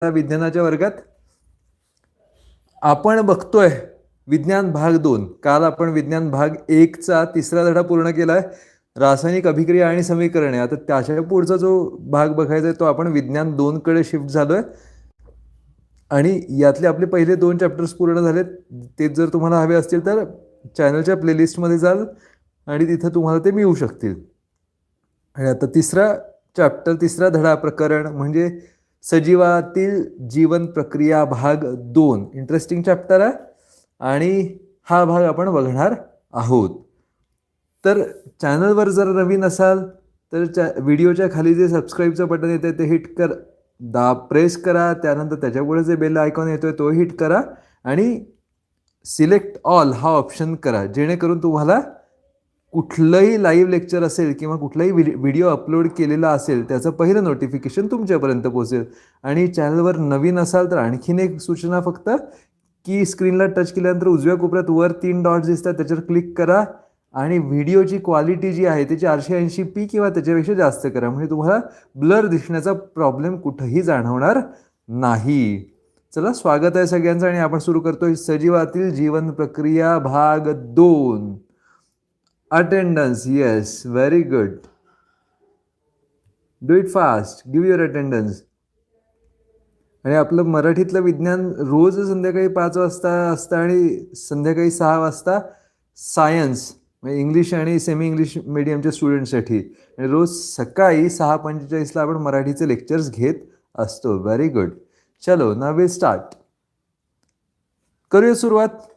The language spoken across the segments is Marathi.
विज्ञानाच्या वर्गात आपण बघतोय विज्ञान भाग 2. काल आपण विज्ञान भाग 1चा तिसरा धडा पूर्ण केलाय, रासायनिक अभिक्रिया आणि समीकरणे. आता त्याच्या पुढचा जो भाग बघायचा आहे तो आपण विज्ञान 2 कडे शिफ्ट झालोय आणि यातले आपले पहिले 2 चॅप्टर्स पूर्ण झालेत. ते जर तुम्हाला हवे असतील तर चॅनलच्या प्लेलिस्टमध्ये जाल आणि तिथं तुम्हाला ते मिळू शकतील. आणि आता तिसरा धडा प्रकरण म्हणजे सजीवातील जीवन प्रक्रिया भाग 2. इंटरेस्टिंग चॅप्टर आहे आणि हा भाग आपण बघणार आहोत. तर चॅनलवर जर नवीन असाल तर व्हिडिओच्या खाली जे सबस्क्राईबचं बटन येतं ते हिट प्रेस करा. त्यानंतर त्याच्यापुढे जे बेल आयकॉन येतोय तो हिट करा आणि सिलेक्ट ऑल हा ऑप्शन करा, जेणेकरून तुम्हाला कुठलंही लाईव्ह लेक्चर असेल किंवा कुठलाही व्हिडिओ अपलोड केलेला असेल त्याचं पहिलं नोटिफिकेशन तुमच्यापर्यंत पोहोचेल. आणि चॅनलवर नवीन असाल तर आणखीन एक सूचना फक्त की स्क्रीनला टच केल्यानंतर उजव्या कोपऱ्यात वर 3 डॉट्स दिसतात, त्याच्यावर क्लिक करा आणि व्हिडिओची क्वालिटी जी आहे ती 480p किंवा त्याच्यापेक्षा जास्त करा, म्हणजे तुम्हाला ब्लर दिसण्याचा प्रॉब्लेम कुठंही जाणवणार नाही. चला, स्वागत आहे सगळ्यांचं आणि आपण सुरू करतोय सजीवातील जीवन प्रक्रिया भाग 2. Attendance, yes, very good. Do it fast. Give your attendance. आणि आपलं मराठीतलं विज्ञान रोज संध्याकाळी 5 वाजता असतं आणि संध्याकाळी 6 वाजता सायन्स म्हणजे इंग्लिश आणि सेमी इंग्लिश मीडियमच्या स्टुडंटसाठी, आणि रोज सकाळी 6:45ला आपण मराठीचे लेक्चर्स घेत असतो. Very good. चलो, नाव विल स्टार्ट. करूया सुरुवात.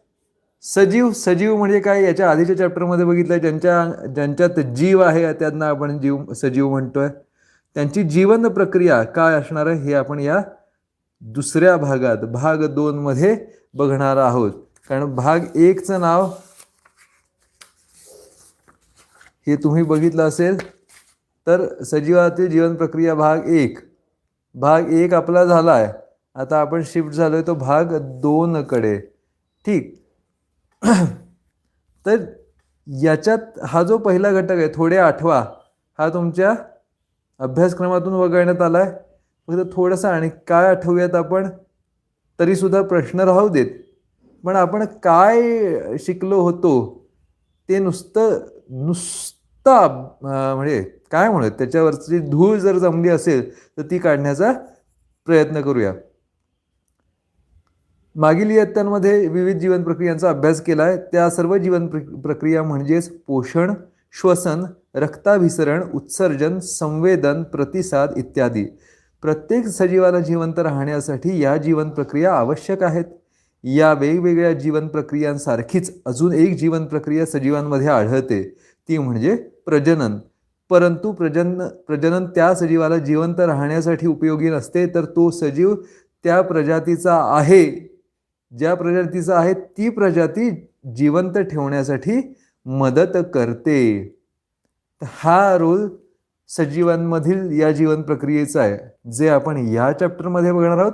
सजीव म्हणजे काय याच्या आधीच्या चॅप्टरमध्ये बघितलंय. ज्यांच्यात जीव आहे त्यांना आपण सजीव म्हणतोय. त्यांची जीवन प्रक्रिया काय असणार आहे हे आपण या दुसऱ्या भागात भाग 2 मध्ये बघणार आहोत. कारण भाग 1चं नाव हे तुम्ही बघितलं असेल तर सजीवातील जीवन प्रक्रिया भाग 1. भाग 1 आपला झालाय. आता आपण शिफ्ट झालोय तो भाग 2 कडे. ठीक. तर याच्यात हा जो पहिला घटक आहे थोडे आठवा, हा तुमच्या अभ्यासक्रमातून वगळण्यात आलाय. फक्त थोडंसं आणि काय आठवूयात आपण, तरी सुद्धा प्रश्न राहू देत. पण आपण काय शिकलो होतो ते नुसतं म्हणजे काय म्हणूयात त्याच्यावरची धूळ जर जमली असेल तर ती काढण्याचा प्रयत्न करूया. मागील इयत्तांमध्ये विविध जीवन प्रक्रियांचा अभ्यास केला आहे. त्या सर्व जीवन प्रक्रिया म्हणजेच पोषण, श्वसन, रक्ताभिसरण, उत्सर्जन, संवेदन, प्रतिसाद इत्यादी. प्रत्येक सजीवाला जिवंत राहण्यासाठी या जीवन प्रक्रिया आवश्यक आहेत. या वेगवेगळ्या जीवन प्रक्रियांसारखीच अजून एक जीवन प्रक्रिया सजीवांमध्ये आढळते, ती म्हणजे प्रजनन. परंतु प्रजनन त्या सजीवाला जिवंत राहण्यासाठी उपयोगी नसते, तर तो सजीव त्या प्रजातीचा आहे, ज्या प्रजातीचा आहे ती प्रजाती जिवंत ठेवण्यासाठी मदत करते. हा रोल सजीवांमधील या जीवन प्रक्रियेचा आहे, जे आपण या चॅप्टरमध्ये बघणार आहोत.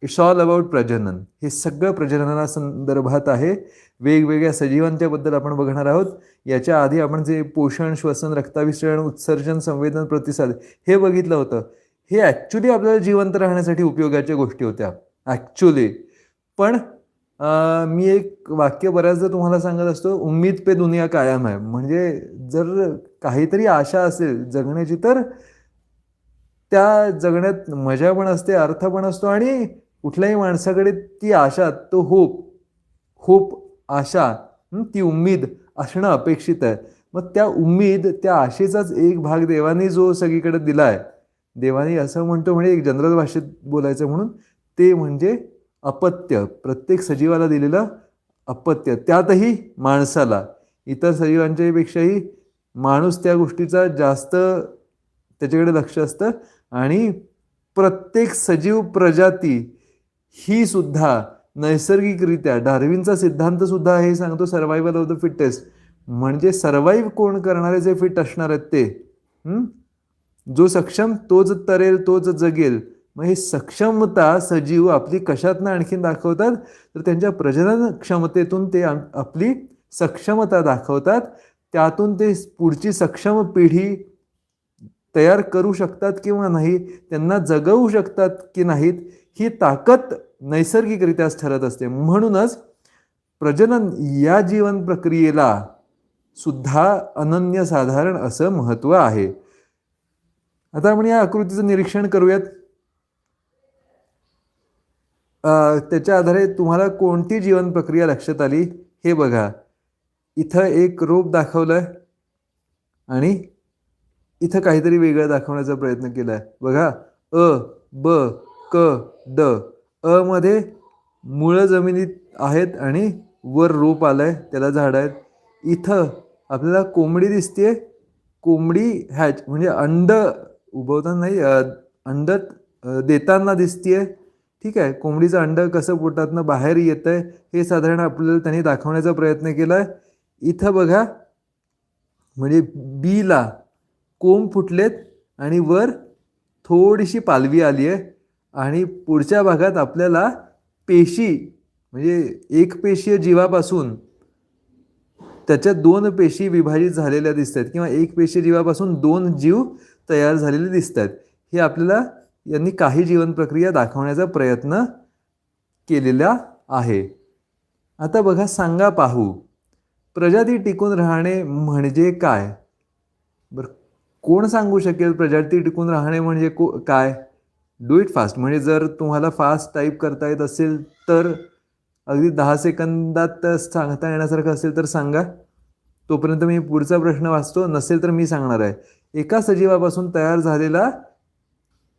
इट्स ऑल अबाउट प्रजनन. हे सगळं प्रजनना संदर्भात आहे. वेगवेगळ्या सजीवांच्या बद्दल आपण बघणार आहोत. याच्या आधी आपण जे पोषण, श्वसन, रक्ताभिसरण, उत्सर्जन, संवेदन, प्रतिसाद हे बघितलं होतं. हे ॲक्च्युली आपल्याला जिवंत राहण्यासाठी उपयोगाच्या गोष्टी होत्या ॲक्च्युली. पण मी एक वाक्य बऱ्याचदा तुम्हाला सांगत असतो, उम्मीद पे दुनिया कायम आहे. म्हणजे जर काहीतरी आशा असेल जगण्याची तर त्या जगण्यात मजा पण असते, अर्थ पण असतो आणि कुठल्याही माणसाकडे ती आशा, तो होप आशा, ती उम्मीद असणं अपेक्षित आहे. मग त्या उम्मीद, त्या आशेचाच एक भाग देवाने जो सगळीकडे दिलाय, देवाने असं म्हणतो म्हणजे एक जनरल भाषेत बोलायचं म्हणून, ते म्हणजे अपत्य. प्रत्येक सजीवाला दिलेलं अपत्य, त्यातही माणसाला. इतर सजीवांच्या पेक्षाही माणूस त्या गोष्टीचा जास्त त्याच्याकडे लक्ष असतं. आणि प्रत्येक सजीव प्रजाती ही सुद्धा नैसर्गिकरित्या, डार्विनचा सिद्धांत सुद्धा हे सांगतो, सर्व्हायव्हल ऑफ द फिटेस्ट. म्हणजे सर्व्हाइव्ह कोण करणारे, जे फिट असणार आहेत ते, जो सक्षम तोच तरेल, तोच जगेल. मग हे सक्षमता सजीव आपली कशातनं आणखीन दाखवतात, तर त्यांच्या प्रजनन क्षमतेतून ते आपली सक्षमता दाखवतात. त्यातून ते पुढची सक्षम पिढी तयार करू शकतात किंवा नाही, त्यांना जगवू शकतात की नाहीत, ही ताकद नैसर्गिकरित्याच ठरत असते. म्हणूनच प्रजनन या जीवन प्रक्रियेला सुद्धा अनन्यसाधारण असं महत्त्व आहे. आता आपण या आकृतीचं निरीक्षण करूयात. त्याच्या आधारे तुम्हाला कोणती जीवन प्रक्रिया लक्षात आली हे बघा. इथं एक रोप दाखवलंय आणि इथं काहीतरी वेगळं दाखवण्याचा प्रयत्न केलाय. बघा, अ, ब, क, ड. अ मध्ये मुळं जमिनीत आहेत आणि वर रोप आलंय, त्याला झाड आहेत. इथं आपल्याला कोंबडी दिसते. कोंबडी हॅच म्हणजे अंड उभवताना नाही, अंड देताना दिसतीये. ठीक आहे, कोंबडीचं अंड कसं पोटातनं बाहेर येतंय हे साधारण आपल्याला त्यांनी दाखवण्याचा प्रयत्न केलाय. इथं बघा, म्हणजे बीला कोंब फुटलेत आणि वर थोडीशी पालवी आली आहे. आणि पुढच्या भागात आपल्याला पेशी म्हणजे एक पेशीय जीवापासून त्याच्या दोन पेशी विभाजित झालेल्या दिसत आहेत किंवा एक पेशी जीवापासून दोन जीव तयार झालेले दिसत आहेत. हे आपल्याला यांनी काही जीवन प्रक्रिया दाखवण्याचा प्रयत्न केलेला आहे. आता बघा, सांगा पाहू, प्रजाती टिकून राहणे म्हणजे काय? बरं, कोण सांगू शकेल प्रजाती टिकून राहणे म्हणजे काय? Do it fast. म्हणजे जर तुम्हाला फास्ट टाईप करता येत असेल तर अगदी 10 सेकंदात सांगता येण्यासारखं असेल तर सांगा. तोपर्यंत मी पुढचा प्रश्न वाचतो. नसेल तर मी सांगणार आहे. एका सजीवापासून तयार झालेला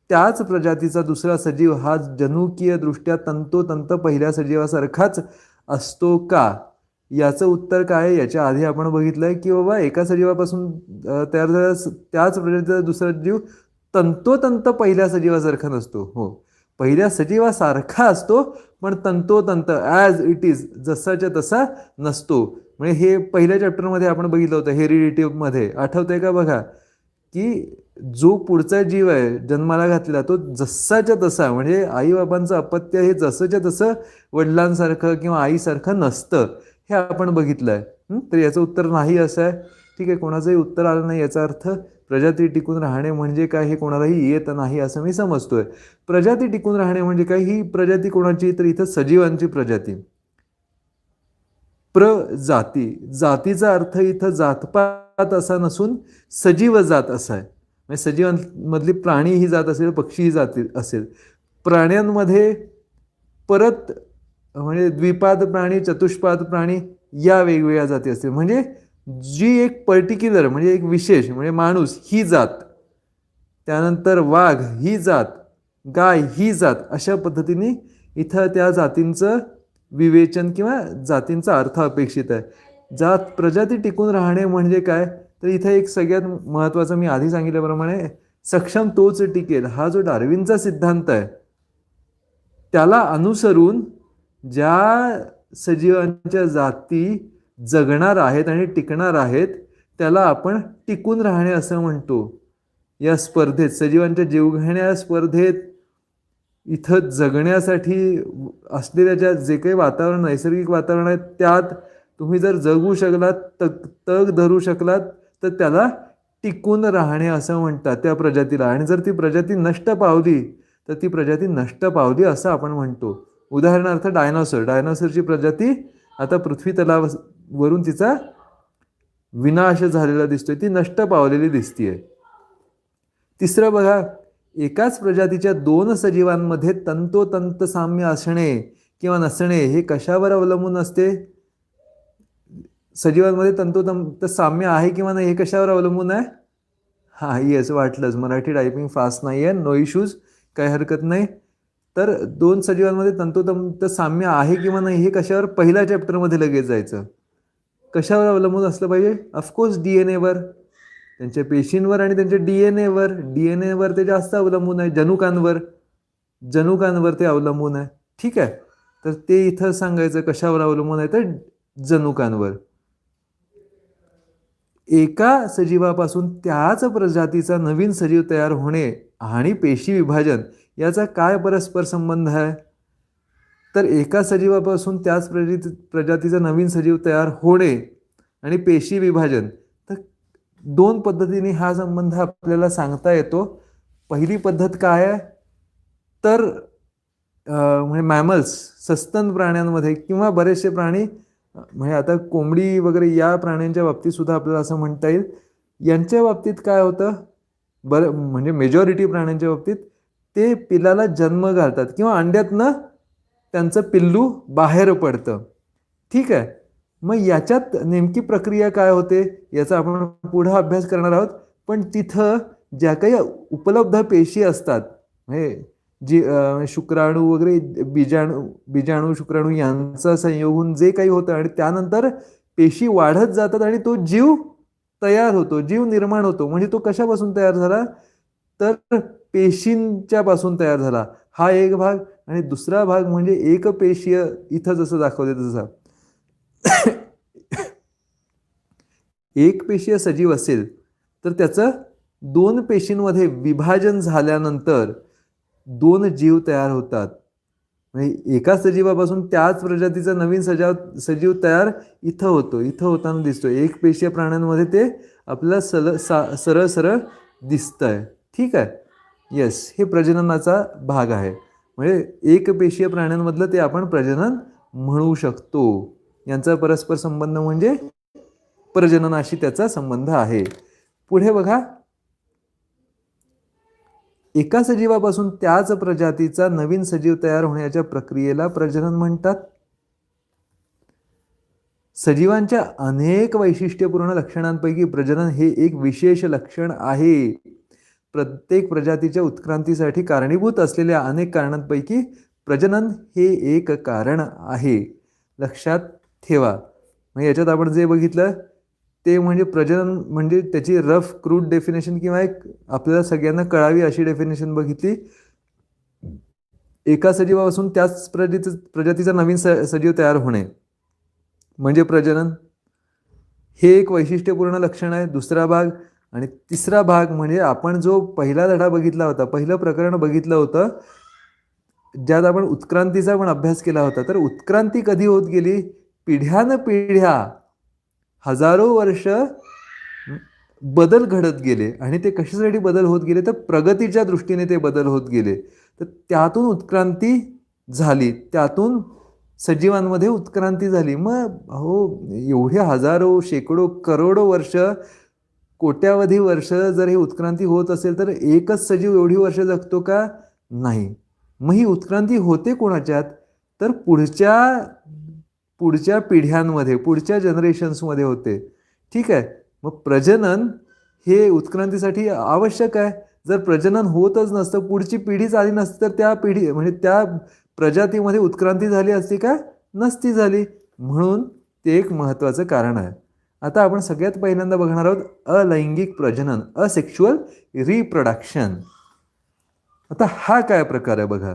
त्याच प्रजातीचा दुसरा सजीव हा जनुकीय दृष्ट्या तंतोतंत पहिल्या सजीवासारखाच असतो का? याचं उत्तर काय आहे? याच्या आधी आपण बघितलंय की बाबा एका सजीवापासून तयार झालेला त्याच प्रजातीचा दुसरा जीव तंतोतंत पहिल्या सजीवासारखा नसतो. हो, पहिल्या सजीवासारखा असतो पण तंतोतंत ॲज इट इज जसाच्या तसा नसतो. म्हणजे हे पहिल्या चॅप्टरमध्ये आपण बघितलं होतं, हेरिडिटीमध्ये. आठवतंय का? बघा की जो पुढचा जीव आहे जन्माला घातलेला तो जसाच्या तसा, म्हणजे आईबाबांचं अपत्य हे जसंच्या तसं वडिलांसारखं किंवा आईसारखं नसतं, हे आपण बघितलंय. तर याचं उत्तर नाही असं आहे. ठीक आहे, कोणाचंही उत्तर आलं नाही याचा अर्थ प्रजाती टिकून राहणे म्हणजे काय हे कोणालाही येत नाही असं मी समजतोय. प्रजाती टिकून राहणे म्हणजे काय? ही प्रजाती कोणाची? तर इथं सजीवांची प्रजाती. प्रजाती, जातीचा अर्थ इथं जातपात असा नसून सजीव जात असा आहे. म्हणजे सजीवांमधली प्राणी ही जात असेल, पक्षी ही जात असेल. प्राण्यांमध्ये परत म्हणजे द्विपाद प्राणी, चतुष्पाद प्राणी या वेगवेगळ्या जाती असतील. म्हणजे जी एक पर्टिक्युलर म्हणजे एक विशेष म्हणजे माणूस ही जात, त्यानंतर वाघ ही जात, गाय ही जात, अशा पद्धतीने इथं त्या जातींचं विवेचन किंवा जातींचा अर्थ अपेक्षित आहे. जात प्रजाती टिकून राहणे म्हणजे काय? तर इथं एक सगळ्यात महत्त्वाचं मी आधी सांगितल्याप्रमाणे सक्षम तोच टिकेल हा जो डार्विनचा सिद्धांत आहे त्याला अनुसरून ज्या सजीवांच्या जाती जगणार आहेत आणि टिकणार आहेत त्याला आपण टिकून राहणे असं म्हणतो. या स्पर्धेत, सजीवांच्या जीवघेण्या स्पर्धेत इथं जगण्यासाठी असलेल्या जे काही वातावरण, नैसर्गिक वातावरण आहे त्यात तुम्ही जर जगू शकलात, तग धरू शकलात तर त्याला टिकून राहणे असं म्हणतात त्या प्रजातीला. आणि जर ती प्रजाती नष्ट पावली तर ती प्रजाती नष्ट पावली असं आपण म्हणतो. उदाहरणार्थ डायनॉसरची प्रजाती आता पृथ्वी तलावरून तिचा विनाश झालेला दिसतोय, ती नष्ट पावलेली दिसतीये. तिसरं बघा, एकाच प्रजातीच्या दोन सजीवांमध्ये तंतोतंत साम्य असणे किंवा नसणे हे कशावर अवलंबून असते? सजीवांमध्ये तंतोतंत साम्य आहे किंवा नाही हे कशावर अवलंबून आहे? हा, येस, वाटलंच. मराठी टायपिंग फास्ट नाही आहे, नो इश्यूज, काही हरकत नाही. तर दोन सजीवांमध्ये तंतोतंत साम्य आहे किंवा नाही हे कशावर? पहिल्या चॅप्टरमध्ये लगेच जायचं. कशावर अवलंबून असलं पाहिजे? ऑफकोर्स DNA वर, त्यांच्या पेशींवर आणि त्यांच्या DNA वर ते जास्त अवलंबून आहे. जनुकांवर ते अवलंबून आहे. ठीक आहे, तर ते इथं सांगायचं कशावर अवलंबून आहे तर जनुकांवर. एका सजीवापासून त्याच प्रजातीचा नवीन सजीव तयार होणे आणि पेशी विभाजन याचा काय परस्पर संबंध आहे? तर एका सजीवापासून त्याच प्रजातीचा नवीन सजीव तयार होणे आणि पेशी विभाजन, तर दोन पद्धतीने हा संबंध आपल्याला सांगता येतो. पहिली पद्धत काय आहे तर म्हणजे मॅमल्स, सस्तन प्राण्यांमध्ये किंवा बरेचसे प्राणी, म्हणजे आता कोंबडी वगैरे या प्राण्यांच्या बाबतीत सुद्धा आपल्याला असं म्हणता येईल. यांच्या बाबतीत काय होतं, म्हणजे मेजॉरिटी प्राण्यांच्या बाबतीत ते पिल्लाला जन्म घालतात किंवा अंड्यातनं त्यांचं पिल्लू बाहेर पडतं. ठीक आहे. मग याच्यात नेमकी प्रक्रिया काय होते याचा आपण पुढे अभ्यास करणार आहोत. पण तिथं ज्या काही उपलब्ध पेशी असतात, म्हणजे जी शुक्राणू वगैरे बीजाणू शुक्राणू यांचा संयोग होऊन जे काही होतं आणि त्यानंतर पेशी वाढत जातात आणि तो जीव तयार होतो, जीव निर्माण होतो. म्हणजे तो कशापासून तयार झाला तर पेशींच्या पासून तयार झाला, हा एक भाग. आणि दुसरा भाग म्हणजे एकपेशीय, इथं जसं दाखवते तसं एक पेशीय सजीव असेल तर त्याचं दोन पेशींमध्ये विभाजन झाल्यानंतर दोन जीव तयार होतात. म्हणजे एका सजीवापासून त्याच प्रजातीचा नवीन सजीव तयार इथं होताना दिसतो. एक पेशीय प्राण्यांमध्ये ते आपल्याला सरळ सरळ दिसतंय. ठीक आहे. येस, हे प्रजननाचा भाग आहे. म्हणजे एक पेशीय प्राण्यांमधलं ते आपण प्रजनन म्हणू शकतो. यांचा परस्पर संबंध म्हणजे प्रजननाशी त्याचा संबंध आहे. पुढे बघा, एका सजीवापासून त्याच प्रजातीचा नवीन सजीव तयार होण्याच्या प्रक्रियेला प्रजनन म्हणतात. सजीवांच्या अनेक वैशिष्ट्यपूर्ण लक्षणांपैकी प्रजनन हे एक विशेष लक्षण आहे. प्रत्येक प्रजातीच्या उत्क्रांतीसाठी कारणीभूत असलेल्या अनेक कारणांपैकी प्रजनन हे एक कारण आहे. लक्षात ठेवा. म्हणजे याच्यात आपण जे बघितलं ते म्हणजे प्रजनन म्हणजे त्याची रफ क्रूड डेफिनेशन किंवा एक आपल्याला सगळ्यांना कळावी अशी डेफिनेशन बघितली. एका सजीवापासून त्याच प्रजातीचा नवीन सजीव तयार होणे म्हणजे प्रजनन, हे एक वैशिष्ट्यपूर्ण लक्षण आहे. दुसरा भाग. आणि तिसरा भाग म्हणजे आपण जो पहिला धडा बघितला होता, पहिलं प्रकरण बघितलं होतं ज्यात आपण उत्क्रांतीचा पण अभ्यास केला होता. तर उत्क्रांती कधी होत गेली, पिढ्यानपिढ्या हजारो वर्ष बदल घडत गेले. आणि ते कशासाठी बदल होत गेले तर प्रगतीच्या दृष्टीने ते बदल होत गेले. तर त्यातून उत्क्रांती झाली, त्यातून सजीवांमध्ये उत्क्रांती झाली. मग एवढे हजारो शेकडो करोडो वर्ष, कोट्यावधी वर्ष जर ही उत्क्रांती होत असेल तर एकच सजीव एवढी वर्ष जगतो का? नाही. मग ही उत्क्रांती होते कोणाच्यात तर पुढच्या पिढ्यांमध्ये, पुढच्या जनरेशन्समध्ये होते. ठीक आहे. मग प्रजनन हे उत्क्रांतीसाठी आवश्यक आहे. जर प्रजनन होतच नसतं, पुढची पिढीच आली नसती तर त्या पिढी म्हणजे त्या प्रजातीमध्ये उत्क्रांती झाली असती का? नसती झाली. म्हणून ते एक महत्त्वाचं कारण आहे. आता आपण सगळ्यात पहिल्यांदा बघणार आहोत अलैंगिक प्रजनन, असेक्शुअल रिप्रोडक्शन. आता हा काय प्रकार आहे बघा.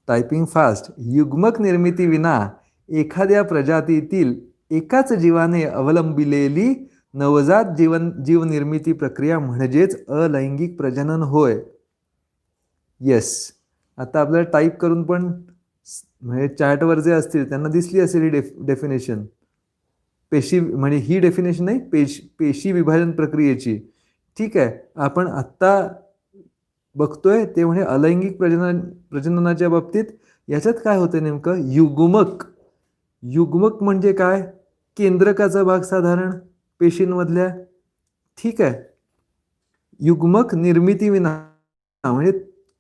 Typing fast. युग्मक निर्मिती विना एखाद्या प्रजातीतील एकाच जीवाने अवलंबिलेली नवजात जीवनिर्मिती प्रक्रिया म्हणजेच अलैंगिक प्रजनन होय. येस. आता आपल्याला टाईप करून पण म्हणजे चॅटवर जे असतील त्यांना दिसली असेल ही डेफिनेशन. पेशी म्हणजे ही डेफिनेशन नाही, पेशी विभाजन प्रक्रियेची. ठीक आहे. आपण आत्ता बघतोय ते म्हणजे अलैंगिक प्रजननाच्या बाबतीत याच्यात काय होतं नेमकं, युग्मक म्हणजे काय, केंद्रकाचा भाग साधारण पेशींमधल्या. ठीक आहे. युग्मक निर्मिती विना म्हणजे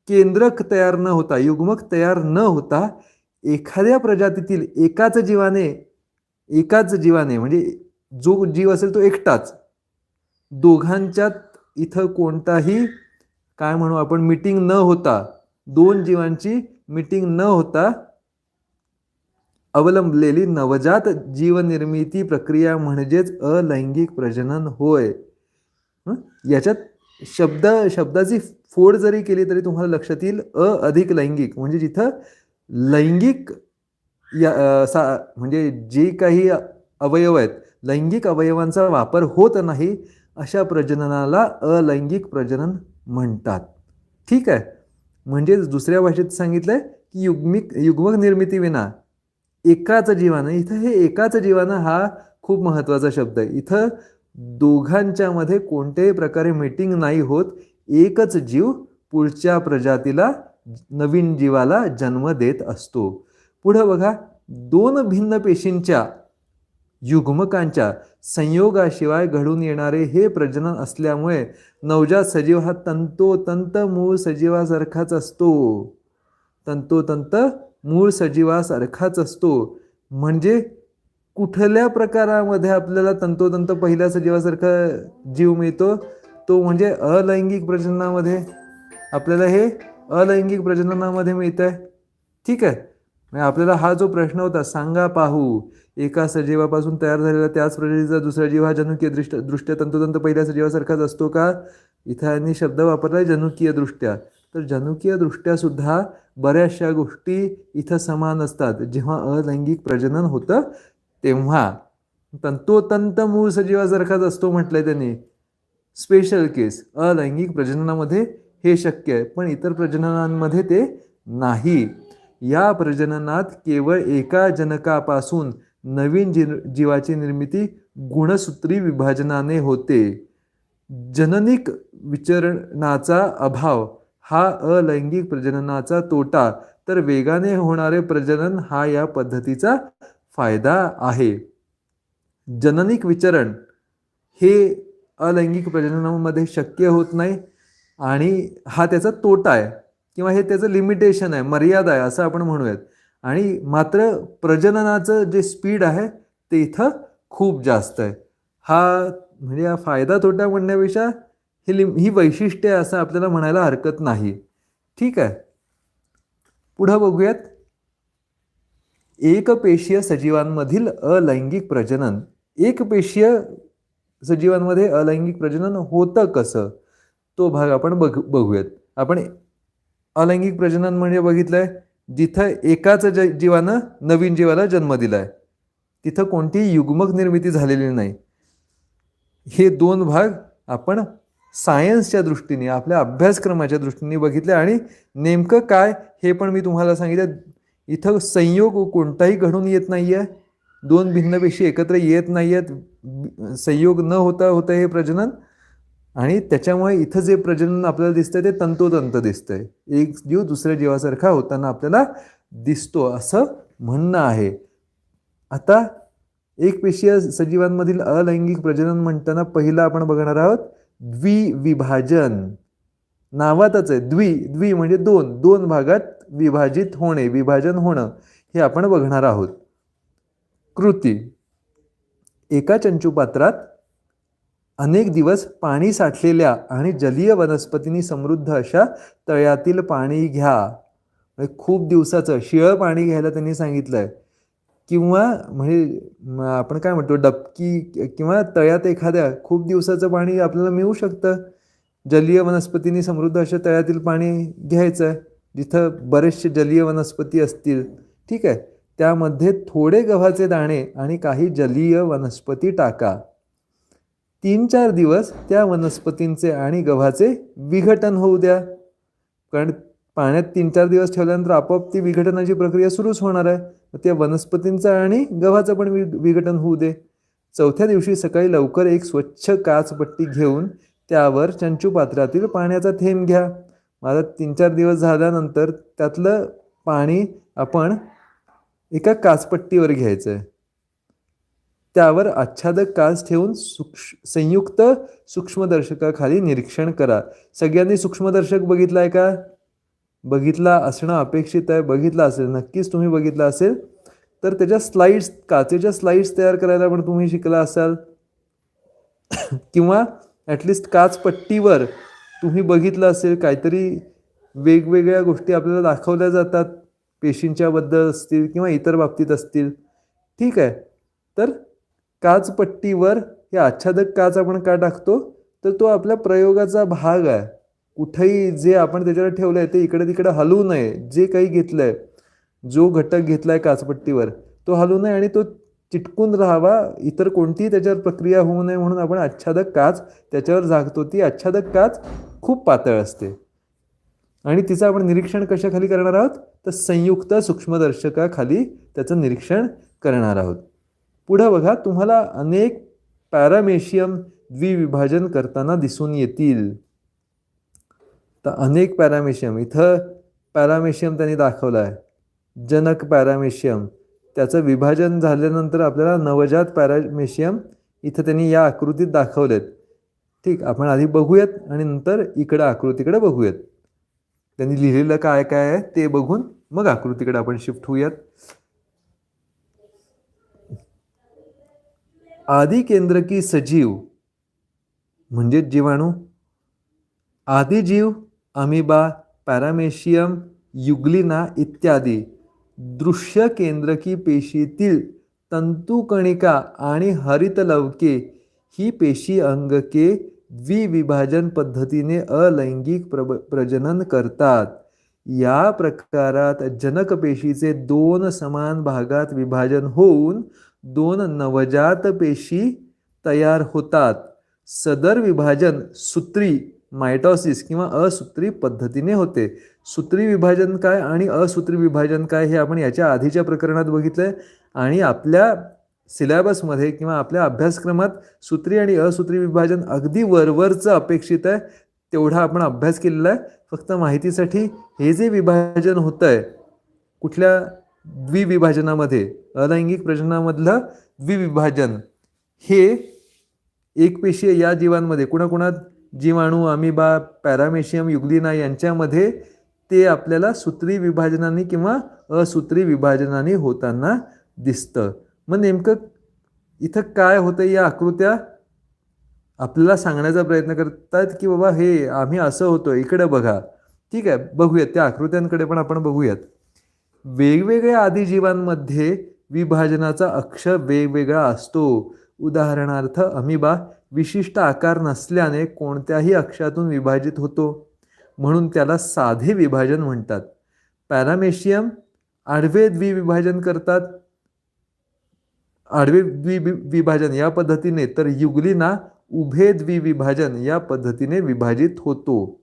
केंद्रक तयार न होता, युग्मक तयार न होता एखाद्या प्रजातीतील एकाच जीवाने म्हणजे जो जीव असेल तो एकटाच, दोघांच्यात इथं कोणताही काय म्हणू आपण मीटिंग न होता, दोन जीवांची मीटिंग न होता अवलंबलेली नवजात जीवनिर्मिती प्रक्रिया म्हणजेच अलैंगिक प्रजनन होय. याच्यात शब्दाची फोड जरी केली तरी तुम्हाला लक्षात येईल अधिक लैंगिक म्हणजे जिथं लैंगिक म्हणजे जे काही अवयव आहेत, लैंगिक अवयवांचा वापर होत नाही अशा प्रजननाला अलैंगिक प्रजनन म्हणतात. ठीक आहे. म्हणजे दुसऱ्या भाषेत सांगितलंय की युग्मक निर्मिती विना एकाच जीवानं, इथं हे एकाच जीवानं हा खूप महत्त्वाचा शब्द आहे. इथं दोघांच्या मध्ये कोणत्याही प्रकारे मीटिंग नाही होत. एकच जीव पुढच्या प्रजातीला, नवीन जीवाला जन्म देत असतो. पुढं बघा, दोन भिन्न पेशींच्या युग्मकांच्या संयोगाशिवाय घडून येणारे हे प्रजनन असल्यामुळे नवजात सजीव हा तंतोतंत मूळ सजीवासारखाच असतो. तंतोतंत मूळ सजीवासारखाच असतो. म्हणजे कुठल्या प्रकारामध्ये आपल्याला तंतोतंत पहिल्या सजीवासारखा जीव मिळतो? तो म्हणजे अलैंगिक प्रजननामध्ये. आपल्याला हे अलैंगिक प्रजननामध्ये मिळत आहे. ठीक आहे. आपल्याला हा जो प्रश्न होता, सांगा पाहू, एका सजीवापासून तयार झालेला त्याच प्रजातीचा दुसरा जीव हा जनुकीय दृष्ट्या तंतोतंत पहिल्या सजीवासारखाच असतो का? इथं यांनी शब्द वापरलाय जनुकीय दृष्ट्या. तर जनुकीय दृष्ट्या सुद्धा बऱ्याचशा गोष्टी इथं समान असतात. जेव्हा अलैंगिक प्रजनन होतं तेव्हा तंतोतंत मूळ सजीवासारखाच असतो म्हटलंय त्यांनी. स्पेशल केस, अलैंगिक प्रजननामध्ये हे शक्य आहे, पण इतर प्रजननांमध्ये ते नाही. या प्रजननात केवळ एका जनकापासून नवीन जीवाची निर्मिती गुणसूत्री विभाजनाने होते. जननिक विचरणाचा अभाव हा अलैंगिक प्रजननाचा तोटा, तर वेगाने होणारे प्रजनन हा या पद्धतीचा फायदा आहे. जननिक विचरण हे अलैंगिक प्रजननामध्ये शक्य होत नाही आणि हा त्याचा तोटा आहे किंवा हे त्याचं लिमिटेशन आहे, मर्यादा आहे असं आपण म्हणूयात. आणि मात्र प्रजननाचं जे स्पीड आहे ते इथं खूप जास्त आहे. हा म्हणजे हा फायदा तोटा म्हणण्यापेक्षा ही वैशिष्ट्य आहे असं आपल्याला म्हणायला हरकत नाही. ठीक आहे. पुढं बघूयात. एकपेशीय सजीवांमधील अलैंगिक प्रजनन. एकपेशीय सजीवांमध्ये अलैंगिक प्रजनन होतं कसं, तो भाग आपण बघूयात. आपण अलैंगिक प्रजनन म्हणजे बघितलंय जिथं एकाच जीवानं नवीन जीवाला जन्म दिलाय, तिथं कोणतीही युग्मक निर्मिती झालेली नाही. हे दोन भाग आपण सायन्सच्या दृष्टीने, आपल्या अभ्यासक्रमाच्या दृष्टीने बघितले आणि नेमकं काय हे पण मी तुम्हाला सांगितलं. इथं संयोग कोणताही घडून येत नाहीये, दोन भिन्न पेशी एकत्र येत नाहीयेत, संयोग न होता हे प्रजनन. आणि त्याच्यामुळे इथं जे प्रजनन आपल्याला दिसतंय ते तंतोतंत दिसतंय. एक जीव दुसऱ्या जीवासारखा होताना आपल्याला दिसतो असं म्हणणं आहे. आता एकपेशीय सजीवांमधील अलैंगिक प्रजनन म्हणताना पहिला आपण बघणार आहोत द्विविभाजन. नावातच आहे द्वि म्हणजे दोन भागात विभाजित होणे, विभाजन होणं, हे आपण बघणार आहोत. कृती. एका चंचुपात्रात अनेक दिवस पाणी साठलेल्या आणि जलीय वनस्पतींनी समृद्ध अशा तळ्यातील पाणी घ्या. खूप दिवसाचं शिळं पाणी घ्यायला त्यांनी सांगितलंय. किंवा म्हणजे आपण काय म्हणतो डबकी किंवा तळ्यात एखाद्या खूप दिवसाचं पाणी आपल्याला मिळू शकतं. जलीय वनस्पतींनी समृद्ध अशा तळ्यातील पाणी घ्यायचं आहे जिथं बरेचसे जलीय वनस्पती असतील. ठीक आहे. त्यामध्ये थोडे गव्हाचे दाणे आणि काही जलीय वनस्पती टाका. 3-4 दिवस त्या वनस्पतींचे आणि गव्हाचे विघटन होऊ द्या. कारण पाण्यात 3-4 दिवस ठेवल्यानंतर आपोआप ती विघटनाची प्रक्रिया सुरूच होणार आहे. त्या वनस्पतींचं आणि गव्हाचं पण विघटन होऊ दे. 4थ्या दिवशी सकाळी लवकर एक स्वच्छ काचपट्टी घेऊन त्यावर चंचुपात्रातील पाण्याचा थेंब घ्या. माझा 3-4 दिवस झाल्यानंतर त्यातलं पाणी आपण एका काचपट्टीवर घ्यायचं आहे. त्यावर आच्छादक काच ठेवून संयुक्त सूक्ष्मदर्शकाखाली निरीक्षण करा. सगळ्यांनी सूक्ष्मदर्शक बघितलाय का? बघितला असणं अपेक्षित आहे. बघितला असेल, नक्कीच तुम्ही बघितला असेल. तर त्याच्या स्लाइड्स, काचेच्या स्लाइड्स तयार करायला पण तुम्ही शिकला असाल किंवा ॲटलिस्ट काचपट्टीवर तुम्ही बघितलं असेल. काहीतरी वेगवेगळ्या गोष्टी आपल्याला दाखवल्या जातात, पेशींच्या बद्दल असतील किंवा इतर बाबतीत असतील. ठीक आहे. तर काचपट्टीवर हे आच्छादक काच आपण का टाकतो, तर तो आपल्या प्रयोगाचा भाग आहे. कुठेही जे आपण त्याच्यावर ठेवलंय ते इकडे तिकडे हलवू नये. जे काही घेतलंय, जो घटक घेतलाय काचपट्टीवर तो हलवू नये आणि तो चिटकून राहावा. इतर कोणतीही त्याच्यावर प्रक्रिया होऊ नये म्हणून आपण आच्छादक काच त्याच्यावर झाकतो. ती आच्छादक काच खूप पातळ असते. आणि तिचं आपण निरीक्षण कशाखाली करणार आहोत, तर संयुक्त सूक्ष्मदर्शकाखाली त्याचं निरीक्षण करणार आहोत. पुढे बघा, तुम्हाला अनेक पॅरामेशियम द्विविभाजन करताना दिसून येतील. तर अनेक पॅरामेशियम, इथं पॅरामेशियम त्यांनी दाखवला आहे, जनक पॅरामेशियम. त्याचं विभाजन झाल्यानंतर आपल्याला नवजात पॅरामेशियम इथं त्यांनी या आकृतीत दाखवलेत. ठीक, आपण आधी बघूयात आणि नंतर इकडं आकृतीकडे बघूयात. त्यांनी लिहिलेलं काय काय आहे ते बघून मग आकृतीकडे आपण शिफ्ट होऊयात. आदि केंद्रकी सजीव म्हणजे जीवाणू, आदिजीव, अमिबा, पॅरामेशियम, युग्लिना इत्यादी दृश्य केंद्रकी पेशीतील तंतुकणिका आणि हरितलवके ही पेशी अंगके द्विविभाजन पद्धतीने अलैंगिक प्रजनन करतात. या प्रकारात जनक पेशीचे 2 समान भागात विभाजन होऊन 2 नवजात पेशी तयार होतात. सदर विभाजन सूत्री मायटॉसिस किंवा असूत्री पद्धतीने होते. सूत्री विभाजन काय आणि असूत्री विभाजन काय हे आपण याच्या आधीच्या प्रकरणात बघितलंय आणि आपल्या सिलेबसमध्ये किंवा आपल्या अभ्यासक्रमात सूत्री आणि असूत्री विभाजन अगदी वरवरचं अपेक्षित आहे, तेवढा आपण अभ्यास केलेला आहे. फक्त माहितीसाठी हे जे विभाजन होतं आहे कुठल्या द्विविभाजनामध्ये, अलैंगिक प्रजननामधलं द्विविभाजन, हे एकपेशीय या जीवांमध्ये कुणाकुणात, जीवाणू, अमिबा, पॅरामेशियम, युग्लिना यांच्यामध्ये ते आपल्याला सूत्री विभाजनाने किंवा असूत्री विभाजनाने होताना दिसतं. मग नेमकं इथं काय होतं, या आकृत्या आपल्याला सांगण्याचा प्रयत्न करतात की बाबा हे आम्ही असं होतो, इकडे बघा. ठीक आहे, बघूयात त्या आकृत्यांकडे पण आपण बघूयात. वेगवेगळ्या आदिजीवांमध्ये विभाजनाचा अक्ष वेगवेगळा असतो. उदाहरणार्थ अमिबा विशिष्ट आकार नसल्याने कोणत्याही अक्षातून विभाजित होतो, म्हणून त्याला साधे विभाजन म्हणतात. पॅरामेशियम आडवे द्विविभाजन करतात, आडवे द्विविभाजन या पद्धतीने, तर युग्लिना उभे द्विविभाजन या पद्धतीने विभाजित होतो.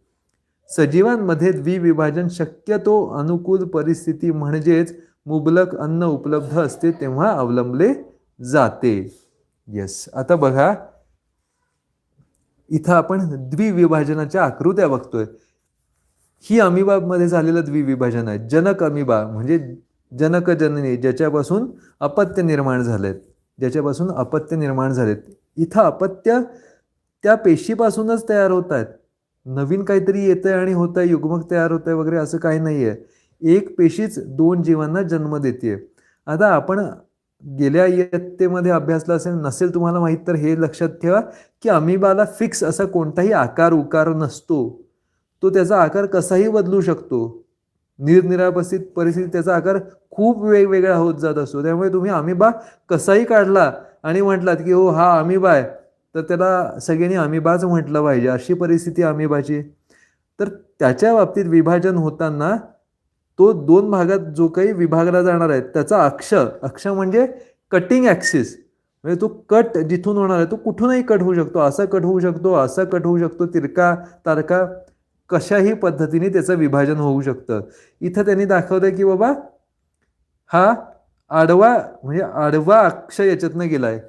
सजीवांमध्ये द्विविभाजन शक्यतो अनुकूल परिस्थिती म्हणजेच मुबलक अन्न उपलब्ध असते तेव्हा अवलंबले जाते. येस, आता बघा इथं आपण द्विविभाजनाच्या आकृत्या बघतोय. ही अमिबामध्ये झालेलं द्विविभाजन आहे. जनक अमिबा म्हणजे जनक जननी, ज्याच्यापासून अपत्य निर्माण झालेत, ज्याच्यापासून अपत्य निर्माण झालेत. इथं अपत्य त्या पेशीपासूनच तयार होत आहेत. नवीन काहीतरी येतंय आणि होत आहे, युग्मक तयार होत आहे वगैरे असं काही नाही आहे. एक पेशीच 2 जीवांना जन्म देते. आता आपण गेल्या इयत्तेमध्ये अभ्यासला नसेल तुम्हाला माहीत, तर हे लक्षात ठेवा की अमिबाला फिक्स असा कोणताही आकार उकार नसतो. तो त्याचा आकार कसाही बदलू शकतो. निरनिराळ्या परिस्थितीत त्याचा आकार खूप वेगवेगळा होत जात असतो. त्यामुळे तुम्ही अमिबा कसाही काढला आणि म्हटलात की हो हा अमिबा आहे, तर त्याला सगळ्यांनी अमिबाच म्हटलं पाहिजे, अशी परिस्थिती अमिबाची. तर त्याच्या बाबतीत विभाजन होताना तो 2 भागात जो काही विभागला जाणार आहे त्याचा अक्ष म्हणजे कटिंग ॲक्सिस, म्हणजे तो कट जिथून होणार आहे तो कुठूनही कट होऊ शकतो. असा कट होऊ शकतो, असा कट होऊ शकतो, तिरका तारका कशाही पद्धतीने त्याचं विभाजन होऊ शकतं. इथं त्यांनी दाखवलं की बाबा हा आडवा म्हणजे आडवा अक्ष याच्यातनं गेला आहे,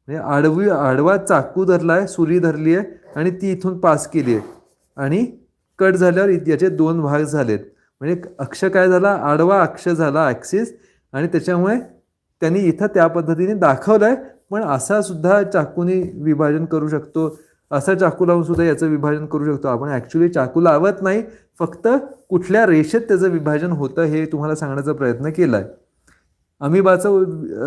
म्हणजे आडवा चाकू धरला आहे, सुरी धरली आहे आणि ती इथून पास केली आहे आणि कट झाल्यावर याचे 2 भाग झालेत. म्हणजे अक्ष काय झाला, आडवा अक्ष झाला ॲक्सिस, आणि त्याच्यामुळे त्यांनी इथं त्या पद्धतीने दाखवलं आहे. पण असा सुद्धा चाकूने विभाजन करू शकतो, असा चाकू लावून सुद्धा याचं विभाजन करू शकतो आपण. ॲक्च्युली चाकू लावत नाही, फक्त कुठल्या रेषेत त्याचं विभाजन होतं हे तुम्हाला सांगण्याचा प्रयत्न केला आहे. अमिबाचं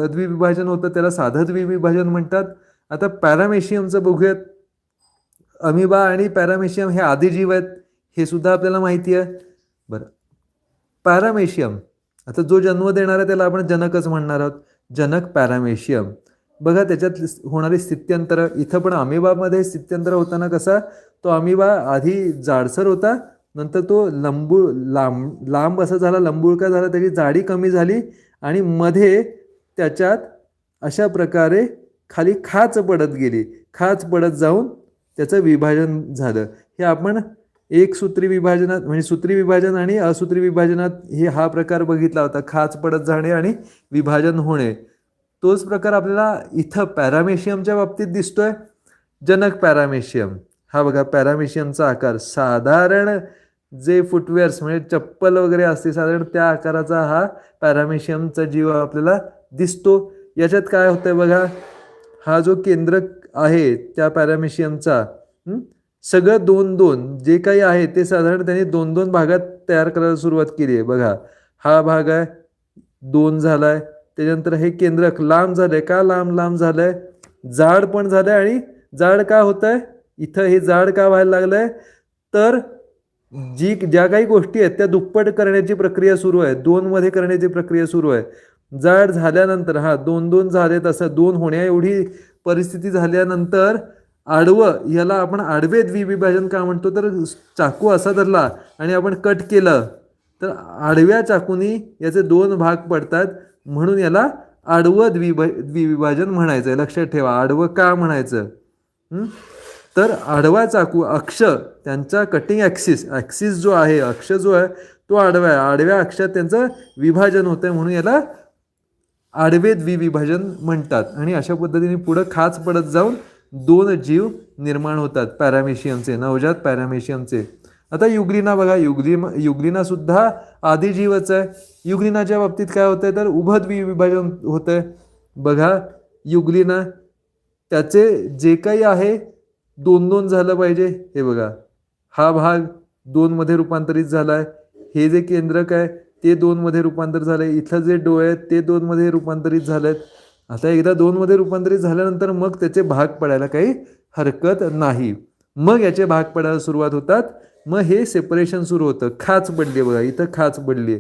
द्विविभाजन होतं त्याला साधं द्विविभाजन म्हणतात. आता पॅरामेशियमचं बघूयात. अमिबा आणि पॅरामेशियम हे आदिजीव आहेत, हे सुद्धा आपल्याला माहिती आहे. बरं, पॅरामेशियम आता जो जन्म देणार आहे त्याला आपण जनकच म्हणणार आहोत, जनक पॅरामेशियम. बघा त्याच्यात होणारी स्थित्यंतर, इथं पण अमिबामध्ये स्थित्यंतर होताना कसा, तो अमिबा आधी जाडसर होता, नंतर तो लांब असा झाला, लंबुळका झाला, त्याची जाडी कमी झाली आणि मध्ये त्याच्यात अशा प्रकारे खाली खाच पडत गेली, खाच पडत जाऊन त्याचं विभाजन झालं. हे आपण एक सूत्री विभाजनात म्हणजे सूत्री विभाजन आणि असूत्री विभाजनात हा प्रकार बघितला होता, खाच पडत जाणे आणि विभाजन होणे. तोच प्रकार आपल्याला इथं पॅरामेशियमच्या बाबतीत दिसतोय. जनक पॅरामेशियम हा बघा, पॅरामेशियमचा आकार साधारण जे फुटवेअर्स म्हणजे चप्पल वगैरे असते साधारण त्या आकाराचा हा पॅरामेशियमचा जीव आपल्याला दिसतो. याच्यात काय होतंय बघा, हा जो केंद्रक आहे त्या पॅरामेशियमचा सगळं 2-2 जे काही आहे ते साधारण त्यांनी 2-2 भागात तयार करायला सुरुवात केली आहे. बघा, हा भाग आहे 2 झालाय, त्याच्यानंतर हे केंद्रक लांब झालंय. का लांब झालंय? जाड पण झालंय. आणि जाड का होत आहे इथं, हे जाड का व्हायला लागलंय? तर ज्या काही गोष्टी आहेत त्या दुप्पट करण्याची प्रक्रिया सुरू आहे, 2 मध्ये करण्याची प्रक्रिया सुरू आहे. जाड झाल्यानंतर 2-2 झालेत, असं 2 होण्या एवढी परिस्थिती झाल्यानंतर आडवं, याला आपण आडवे द्विविभाजन का म्हणतो? तर चाकू असा धरला आणि आपण कट केलं तर आडव्या चाकूनी याचे 2 भाग पडतात, म्हणून याला आडवं द्विविभाजन म्हणायचं. लक्षात ठेवा, आडवं का म्हणायचं? तर आडवा चाकू अक्ष, त्यांचा कटिंग ॲक्सिस जो आहे, अक्ष जो आहे तो आडवा आहे. आडव्या अक्षात त्यांचं विभाजन होतंय, म्हणून याला आडवे द्विविभाजन म्हणतात. आणि अशा पद्धतीने पुढं खाच पडत जाऊन 2 जीव निर्माण होतात पॅरामेशियमचे, नवजात पॅरामेशियमचे. आता युग्लिना बघा, युग्लिना सुद्धा आदिजीवच आहे. युग्लिनाच्या बाबतीत काय होतंय तर उभद्विविभाजन होतंय. बघा, युग्लिना त्याचे जे काही आहे 2-2 झालं पाहिजे. हे बघा, हा भाग 2 मध्ये रूपांतरित झालाय. हे जे केंद्रक आहे ते 2 मध्ये रूपांतर झालंय. इथं जे डोळे आहेत ते 2 मध्ये रूपांतरित झालेत. आता एकदा 2 मध्ये रूपांतरित झाल्यानंतर मग त्याचे भाग पडायला काही हरकत नाही. मग याचे भाग पडायला सुरुवात होतात. मग हे सेपरेशन सुरू होतं. खाच पडली बघा, इथं खाच पडली.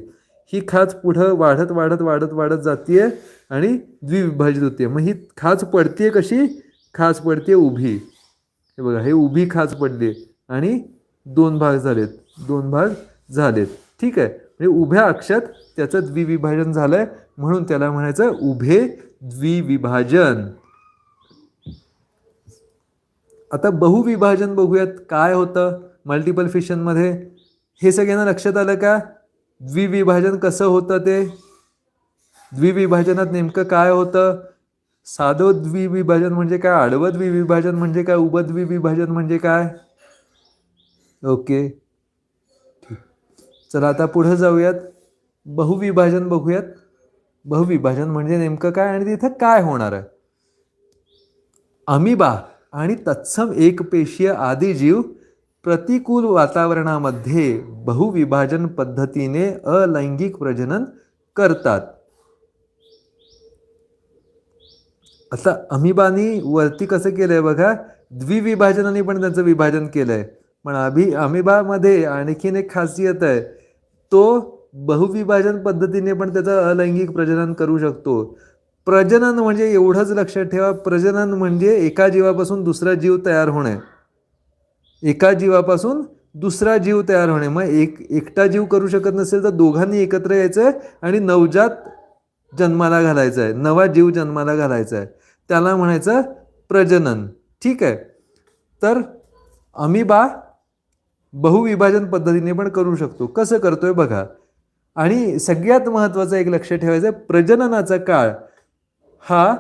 ही खाच पुढं वाढत वाढत वाढत वाढत जातीये आणि द्विविभाजित होते. मग ही खाच पडतीये कशी? खाच पडतीये उभी. हे बघा, हे उभी खाच पडली आणि 2 भाग झालेत, 2 भाग झालेत. ठीक आहे, म्हणजे उभ्या अक्षात त्याचं द्विविभाजन झालंय, म्हणून त्याला म्हणायचं उभे द्विविभाजन. आता बहुविभाजन बघूयात काय होतं मल्टिपल फिशनमध्ये. हे सगळ्यांना लक्षात आलं का? द्विविभाजन कसं होतं ते? द्विविभाजनात नेमकं काय होतं? साधं द्विविभाजन म्हणजे काय? आडवं द्विविभाजन म्हणजे काय? उभं द्विविभाजन म्हणजे काय? ओके, चला आता पुढे जाऊयात, बहुविभाजन बघूयात. बहुविभाजन म्हणजे नेमकं काय आणि तिथं काय होणार आहे? अमिबा आणि तत्सम एकपेशीय आदी जीव प्रतिकूल वातावरणामध्ये बहुविभाजन पद्धतीने अलैंगिक प्रजनन करतात. आता अमिबानी वरती कसं केलंय बघा, द्विविभाजनाने पण त्यांचं विभाजन केलंय. पण अमिबामध्ये आणखीन एक खासियत आहे, तो बहुविभाजन पद्धतीने पण त्याचं अलैंगिक प्रजनन करू शकतो. प्रजनन म्हणजे एवढंच लक्षात ठेवा, प्रजनन म्हणजे एका जीवापासून दुसरा जीव तयार होणे. एका जीवापासून दुसरा जीव तयार होणे. मग एकटा जीव करू शकत नसेल तर दोघांनी एकत्र यायचं आणि नवजात जन्माला घालायचा आहे, नवा जीव जन्माला घालायचा आहे. त्याला म्हणायचं प्रजनन. ठीक आहे, तर अमिबा बहुविभाजन पद्धतीने पण करू शकतो. कसं करतोय बघा. आणि सगळ्यात महत्त्वाचं एक लक्ष ठेवायचं, प्रजननाचा काळ हा,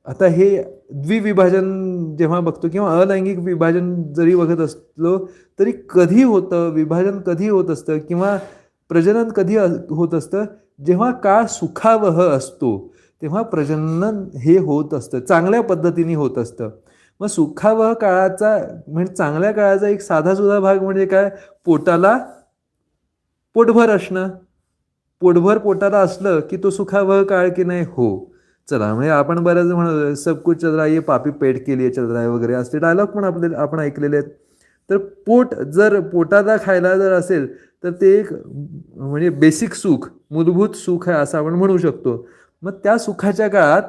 आता हे द्विविभाजन जेव्हा बघतो किंवा अलैंगिक विभाजन जरी बघत असलो तरी कधी होतं विभाजन, कधी होत असतं किंवा प्रजनन कधी होत असतं? जेव्हा काळ सुखावह असतो तेव्हा प्रजनन हे होत असतं, चांगल्या पद्धतीने होत असतं. मग सुखावह काळाचा म्हणजे चांगल्या काळाचा एक साधा सुद्धा भाग म्हणजे काय? पोटाला पोटभर असणं. पोटभर पोटाला असलं की तो सुखावह काळ की नाही? हो. चला, म्हणजे आपण बऱ्याच म्हणतो सब कुछ चल रहा है, पापी पेट के लिए चल रहा है वगैरे असते डायलॉग पण आपण ऐकलेले आहेत. तर पोट जर पोटाला खायला जर असेल तर ते एक म्हणजे बेसिक सुख, मूलभूत सुख आहे असं आपण म्हणू शकतो. मग त्या सुखाच्या काळात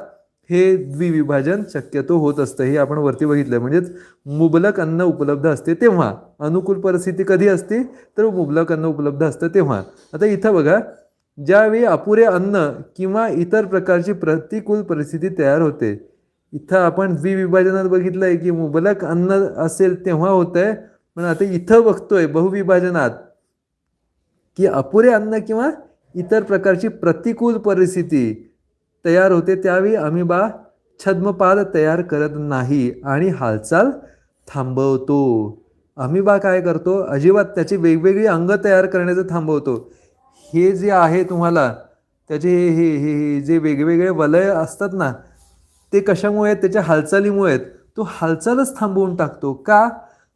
हे द्विविभाजन शक्यतो होत असतं. हे आपण वरती बघितलं. म्हणजेच मुबलक अन्न उपलब्ध असते तेव्हा. अनुकूल परिस्थिती कधी असते? तर मुबलक अन्न उपलब्ध असतं तेव्हा. आता इथं बघा, ज्यावेळी अपुरे अन्न किंवा इतर प्रकारची प्रतिकूल परिस्थिती तयार होते. इथं आपण द्विविभाजनात बघितलंय की मुबलक अन्न असेल तेव्हा होतंय, पण आता इथं बघतोय बहुविभाजनात की अपुरे अन्न किंवा इतर प्रकारची प्रतिकूल परिस्थिती तयार होते, त्यावेळी अमिबा छद्मपाद तयार करत नाही आणि हालचाल थांबवतो. अमिबा काय करतो, अजिबात त्याची वेगवेगळी अंग तयार करण्याचं थांबवतो. हे जे आहे तुम्हाला त्याचे हे हे हे हे जे वेगवेगळे वलय असतात ना, ते कशामुळे आहेत, त्याच्या हालचालीमुळे आहेत. तो हालचालच थांबवून टाकतो. का?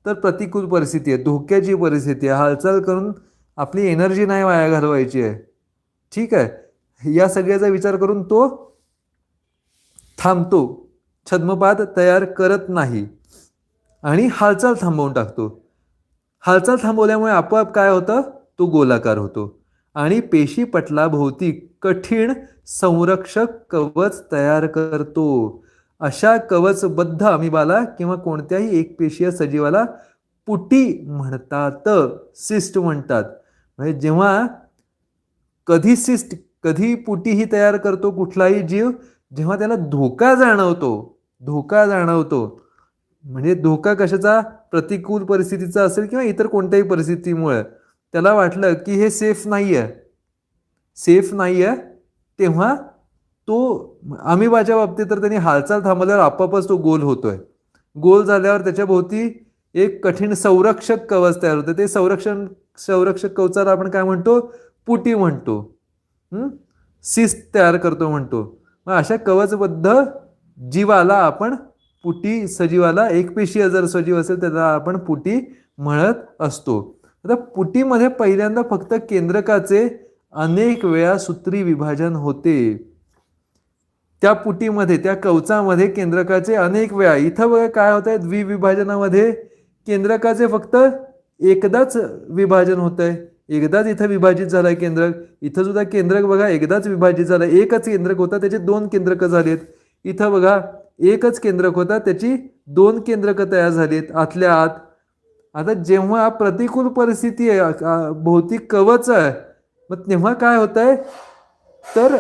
तर प्रतिकूल परिस्थिती आहे, धोक्याची परिस्थिती आहे, हालचाल करून आपली एनर्जी नाही वाया घालवायची आहे. ठीक आहे, या सगळ्याचा विचार करून तो थांबतो, छद्मपाद तयार करत नाही आणि हालचाल थांबवून टाकतो. हालचाल थांबवल्यामुळे आपोआप काय होतं, तो गोलाकार होतो आणि पेशी पटलाभोवती कठीण संरक्षक कवच तयार करतो. अशा कवचबद्ध अमिबाला किंवा कोणत्याही एकपेशीय सजीवाला पुटी म्हणतात, सिस्ट म्हणतात. म्हणजे जेव्हा कधी सिस्ट कधी पुटी ही तयार करतो कुठलाही जीव, जेव्हा त्याला धोका जाणवतो. धोका जाणवतो म्हणजे धोका कशाचा, प्रतिकूल परिस्थितीचा असेल किंवा इतर कोणत्याही परिस्थितीमुळे त्याला वाटलं की हे सेफ नाही आहे, सेफ नाही आहे, तेव्हा तो अमिबाच्या बाबतीत तर त्यांनी हालचाल थांबवल्यावर आपोआपच तो गोल होतोय. गोल झाल्यावर त्याच्या भोवती एक कठीण संरक्षक कवच तयार होतं. ते संरक्षक कवचाला आपण काय म्हणतो, पुटी म्हणतो, सिस्ट तयार करतो म्हणतो. मग अशा कवचबद्ध जीवाला आपण पुटी, सजीवाला एकपेशीय जर सजीव असेल त्याला आपण पुटी म्हणत असतो. आता पुटीमध्ये पहिल्यांदा फक्त केंद्रकाचे अनेक वेळा सूत्री विभाजन होते. त्या पुटीमध्ये, त्या कवचामध्ये केंद्रकाचे अनेक वेळा. इथं बघा काय होत आहे, द्विविभाजनामध्ये केंद्रकाचे फक्त एकदाच विभाजन होत आहे, एकदाच इथं विभाजित झालंय केंद्रक. इथं सुद्धा केंद्रक बघा एकदाच विभाजित झालं, एकच केंद्रक होता त्याचे 2 केंद्रक झालेत. इथं बघा एकच केंद्रक होता त्याची 2 केंद्रक तयार झालीत आतल्या आत. आता जेव्हा प्रतिकूल परिस्थिती आहे, भौतिक कवच आहे, मग तेव्हा काय होत आहे, तर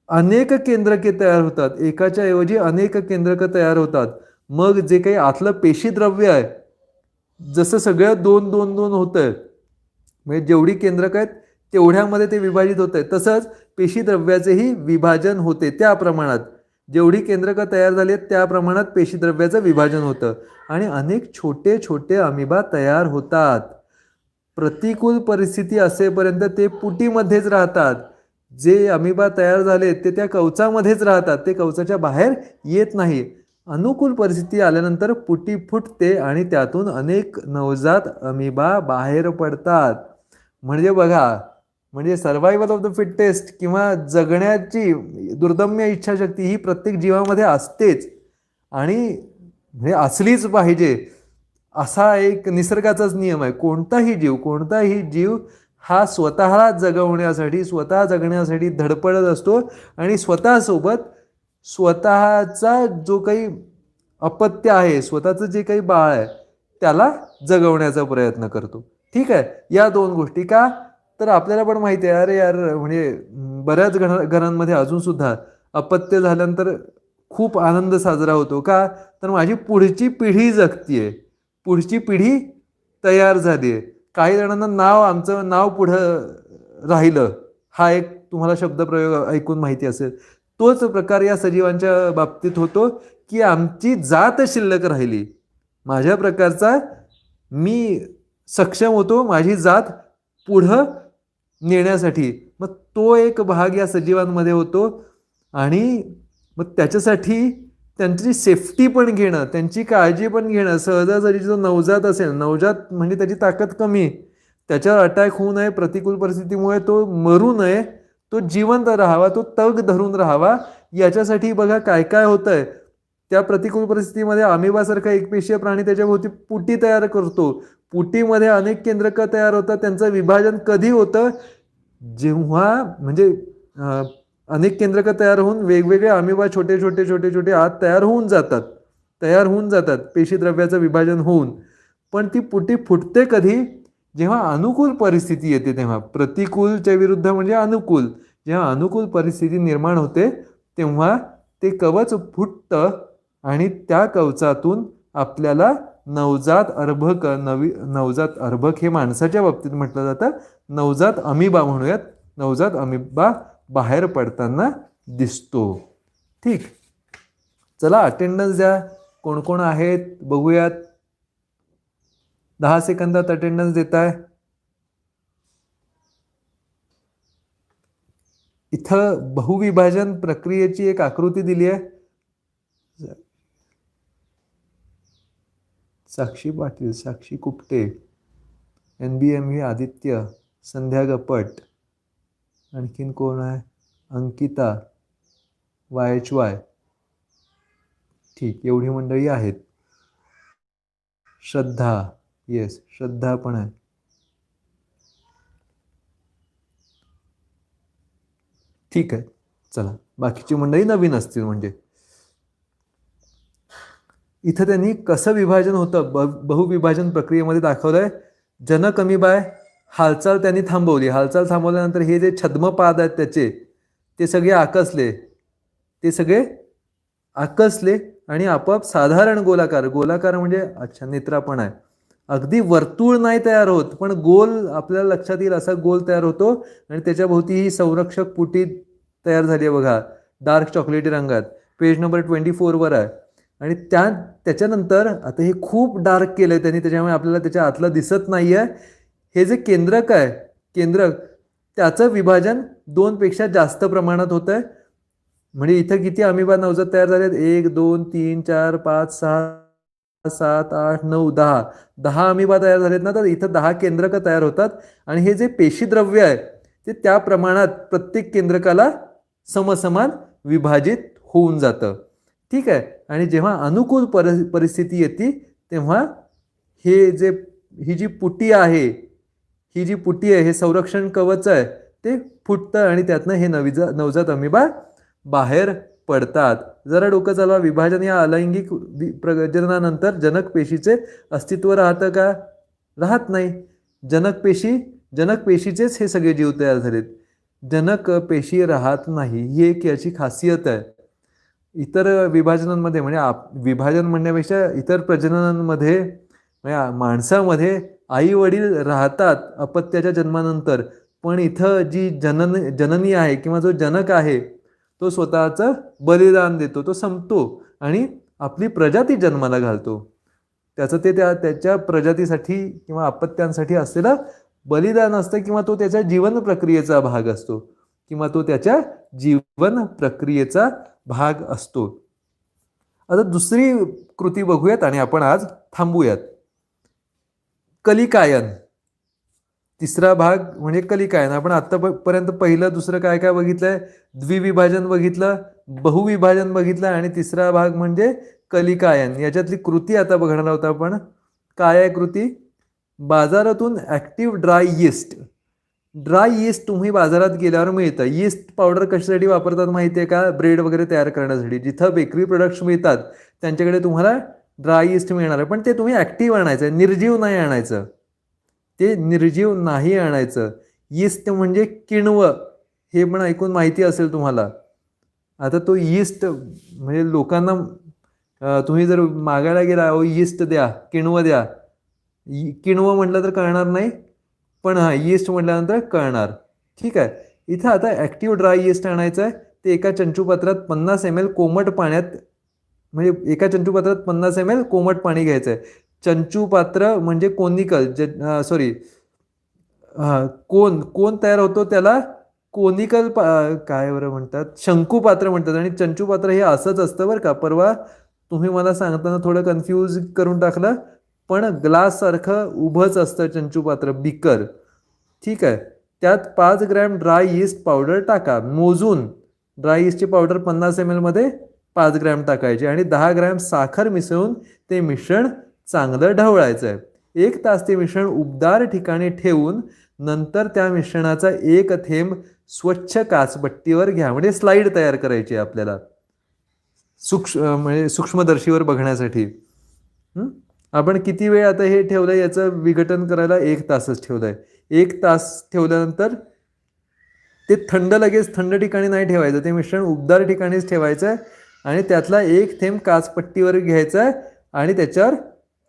अनेक केंद्रके तयार होतात, एकाच्या ऐवजी अनेक केंद्रक तयार होतात. मग जे काही आतलं पेशी द्रव्य आहे, जसं सगळं 2-2-2 होत आहे, म्हणजे जेवढी केंद्रक आहेत तेवढ्यामध्ये ते विभाजित होत आहे, तसंच पेशी द्रव्याचेही विभाजन होते. त्या प्रमाणात जेवढी केंद्रकं तयार झाली आहेत त्या प्रमाणात पेशी द्रव्याचं विभाजन होतं आणि अनेक छोटे छोटे अमिबा तयार होतात. प्रतिकूल परिस्थिती असेपर्यंत ते पुटीमध्येच राहतात. जे अमिबा तयार झाले ते त्या कवचामध्येच राहतात, ते कवचाच्या बाहेर येत नाही. अनुकूल परिस्थिती आल्यानंतर पुटी फुटते आणि त्यातून अनेक नवजात अमिबा बाहेर पडतात. म्हणजे बघा, म्हणजे सर्वायवल ऑफ द फिटेस्ट किंवा जगण्याची दुर्दम्य इच्छाशक्ती ही प्रत्येक जीवामध्ये असतेच आणि म्हणजे असलीच पाहिजे, असा एक निसर्गाचाच नियम आहे. कोणताही जीव हा स्वतःला जगवण्यासाठी, स्वतः जगण्यासाठी धडपडत असतो आणि स्वतःसोबत स्वतःचा जो काही अपत्य आहे, स्वतःचं जे काही बाळ आहे त्याला जगवण्याचा प्रयत्न करतो. ठीक आहे, या 2 गोष्टी. का तर आपल्याला पण माहिती आहे, अरे यार म्हणजे बऱ्याच घरांमध्ये अजून सुद्धा अपत्य झाल्यानंतर खूप आनंद साजरा होतो. का तर माझी पुढची पिढी जगतीये, पुढची पिढी तयार झाली आहे. काही जणांना आमचं नाव पुढं राहिलं, हा एक तुम्हाला शब्दप्रयोग ऐकून माहिती असेल. तोच प्रकार या सजीवांच्या बाबतीत होतो की आमची जात शिल्लक राहिली, माझ्या प्रकारचा मी सक्षम होतो माझी जात पुढं नेण्यासाठी. मग तो एक भाग या सजीवांमध्ये होतो आणि मग त्याच्यासाठी त्यांची सेफ्टी पण घेणं, त्यांची काळजी पण घेणं. सहजासहजी जो नवजात असेल, नवजात म्हणजे त्याची ताकद कमी, त्याच्यावर अटॅक होऊ नये, प्रतिकूल परिस्थितीमुळे तो मरू नये, तो जिवंत राहावा, तो तग धरून राहावा, याच्यासाठी बघा काय काय होत आहे. त्या प्रतिकूल परिस्थितीमध्ये अमिबासारखा एकपेशीय प्राणी त्याच्या भोवती पुटी तयार करतो. पुटीमध्ये अनेक केंद्रकं तयार होतात. त्यांचं विभाजन कधी होतं, जेव्हा म्हणजे अनेक केंद्रकं तयार होऊन वेगवेगळे अमिबा छोटे छोटे छोटे छोटे आत तयार होऊन जातात पेशीद्रव्याचं विभाजन होऊन. पण ती पुटी फुटते कधी, जेव्हा अनुकूल परिस्थिती येते तेव्हा. प्रतिकूलच्या विरुद्ध म्हणजे अनुकूल. जेव्हा अनुकूल परिस्थिती निर्माण होते तेव्हा ते कवच फुटतं आणि त्या कवचातून आपल्याला नवजात अर्भक नवजात अर्भक हे माणसाच्या बाबतीत म्हटलं जातं. नवजात अमिबा म्हणूयात. नवजात अमिबा बाहेर पडताना दिसतो. ठीक. चला अटेंडन्स द्या. कोण कोण आहेत बघूयात. 10 सेकंदात अटेंडन्स देताय. इथं बहुविभाजन प्रक्रियेची एक आकृती दिली आहे. साक्षी पाटील, साक्षी कुपटे, NBMV आदित्य, संध्या गपट, आणखीन कोण आहे, अंकिता, YHY. ठीक, एवढी मंडळी आहेत. श्रद्धा, येस श्रद्धा पण आहे. ठीक आहे. चला बाकीची मंडळी नवीन असतील. म्हणजे इथं त्यांनी कसं विभाजन होतं बहुविभाजन प्रक्रियेमध्ये दाखवलंय. जनक अमिबाय हालचाल त्यांनी थांबवली. हालचाल थांबवल्यानंतर हे जे छद्मपाद आहेत त्याचे ते सगळे आकसले आणि आपोआप साधारण गोलाकार म्हणजे अच्छा नेत्रा पण आहे. अगदी वर्तुळ नाही तयार होत पण गोल आपल्याला लक्षात येईल असा गोल तयार होतो आणि त्याच्याभोवती ही संरक्षक पुटी तयार झाली आहे बघा, डार्क चॉकलेटी रंगात. पेज नंबर 24 वर आहे. आणि त्याच्यानंतर आता हे खूप डार्क केलंय त्यांनी, त्याच्यामुळे आपल्याला त्याच्या आतलं दिसत नाहीये. हे जे केंद्रक त्याचं विभाजन 2 पेक्षा जास्त प्रमाणात होत आहे. म्हणजे इथं किती अमिबा नवजात तयार झालेत? 1 2 3 4 5 6 7 8 9 10 अमिबा तयार झालेत ना. तर इथं 10 केंद्रक तयार होतात आणि हे जे पेशीद्रव्य आहे ते त्या प्रमाणात प्रत्येक केंद्रकाला समसमान विभाजित होऊन जातं. ठीक आहे. आणि जेव्हा अनुकूल परिस्थिती येते तेव्हा ही जी पुटी आहे हे संरक्षण कवच आहे ते फुटतं आणि त्यातनं हे नवजात अमिबा बाहेर पडतात. जरा डोकं चालवा. विभाजन या अलैंगिक प्रजननानंतर जनक पेशीचे अस्तित्व राहतं का? राहत नाही. जनक पेशीचेच हे सगळे जीव तयार झालेत. जनक पेशी राहत नाही, ही एक याची खासियत आहे. इतर विभाजनांमध्ये म्हणजे विभाजन म्हणण्यापेक्षा इतर प्रजननांमध्ये म्हणजे माणसामध्ये आई वडील राहतात अपत्याच्या जन्मानंतर, पण इथं जी जननी आहे किंवा जो जनक आहे तो स्वतःचं बलिदान देतो, तो संपतो आणि आपली प्रजाती जन्माला घालतो. त्याचं ते त्याच्या प्रजातीसाठी किंवा अपत्यांसाठी असलेलं बलिदान असतं किंवा तो त्याच्या जीवन प्रक्रियेचा भाग असतो. आता दुसरी कृती बघूयात आणि आपण आज थांबूयात. कलिकायन. तिसरा भाग म्हणजे कलिकायन. आपण आतापर्यंत पहिलं दुसरं काय काय बघितलंय? द्विविभाजन बघितलं, बहुविभाजन बघितलं आणि तिसरा भाग म्हणजे कलिकायन. याच्यातली कृती आता बघणार आहोत आपण. काय आहे कृती? बाजारातून ॲक्टिव्ह ड्राय यीस्ट तुम्ही बाजारात गेल्यावर मिळतं. यीस्ट पावडर कशासाठी वापरतात माहिती आहे का? ब्रेड वगैरे तयार करण्यासाठी. जिथं बेकरी प्रोडक्ट्स मिळतात त्यांच्याकडे तुम्हाला ड्राय यीस्ट मिळणार आहे, पण ते तुम्ही ॲक्टिव्ह आणायचं, निर्जीव नाही आणायचं. यीस्ट म्हणजे किण्व, हे पण ऐकून माहिती असेल तुम्हाला. आता तो यीस्ट म्हणजे लोकांना तुम्ही जर मागायला गेला, यीस्ट द्या, किण्व द्या, किण्व म्हटलं तर कळणार नाही, पण यीस्ट म्हटल्यानंतर कळणार. ठीक आहे. इथं आता ॲक्टिव्ह ड्राय यीस्ट आणायचं आहे. ते एका चंचूपात्रात 50 ml कोमट पाण्यात, म्हणजे एका चंचूपात्रात 50 ml कोमट पाणी घ्यायचं आहे. चंचूपात्र म्हणजे कोनिकल, कोन तयार होतो त्याला कोनिकल काय बरं म्हणतात, शंकुपात्र म्हणतात. आणि चंचूपात्र हे असंच असतं बरं का. परवा तुम्ही मला सांगताना थोडं कन्फ्यूज करून टाकलं, पण ग्लास सारखं उभंच असतं चंचूपात्र, बिकर. ठीक आहे. त्यात 5 ग्रॅम ड्राय यीस्ट पावडर टाका. मोजून ड्राय यीस्टची पावडर 50 ml मध्ये 5 ग्रॅम टाकायची आणि 10 ग्रॅम साखर मिसळून ते मिश्रण चांगलं ढवळायचं आहे. 1 तास ते मिश्रण उबदार ठिकाणी ठेवून नंतर त्या मिश्रणाचा 1 थेंब स्वच्छ काचपट्टीवर घ्या. म्हणजे स्लाइड तयार करायची आपल्याला म्हणजे सूक्ष्मदर्शीवर बघण्यासाठी. आपण किती वेळ आता हे ठेवलंय याचं विघटन करायला? 1 तासच ठेवलंय. 1 तास ठेवल्यानंतर ते लगेच थंड ठिकाणी नाही ठेवायचं, ते मिश्रण उबदार ठिकाणीच ठेवायचं आहे आणि त्यातला 1 थेंब काचपट्टीवर घ्यायचा आहे आणि त्याच्यावर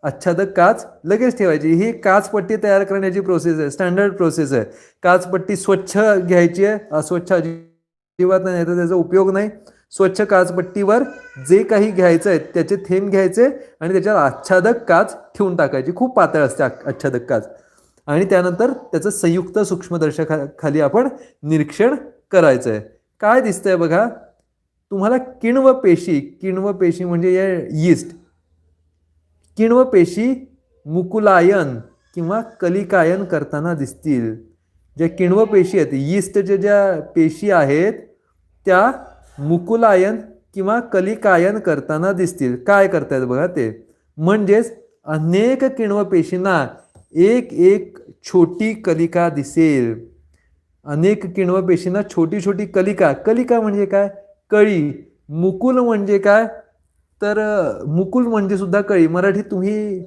आच्छादक काच लगेच ठेवायची. ही काचपट्टी तयार करण्याची प्रोसेस आहे, स्टँडर्ड प्रोसेस आहे. काचपट्टी स्वच्छ घ्यायची आहे, अस्वच्छ अजिबात नाही, तर त्याचा उपयोग नाही. स्वच्छ काचपट्टीवर जे काही घ्यायचं आहे त्याचे थेंब घ्यायचे आणि त्याच्यावर आच्छादक काच ठेवून टाकायची. खूप पातळ असते आच्छादक काच. आणि त्यानंतर त्याचं संयुक्त सूक्ष्मदर्शकाखाली आपण निरीक्षण करायचं आहे. काय दिसतंय बघा तुम्हाला, किण्व पेशी म्हणजे या यीस्ट. किण्व पेशी मुकुलायन किंवा कलिकायन करताना दिसतील. ज्या किण्व पेशी आहेत, यीस्टच्या ज्या पेशी आहेत त्या मुकुलायन किंवा कलिकायन करताना दिसतील. काय करतायत बघा ते, म्हणजेच अनेक किण्व पेशींना एक एक छोटी कलिका दिसेल. अनेक किण्व पेशींना छोटी छोटी कलिका म्हणजे काय, कळी. मुकुल म्हणजे काय, तर मुकुल म्हणजे सुद्धा कळी. मराठीत तुम्ही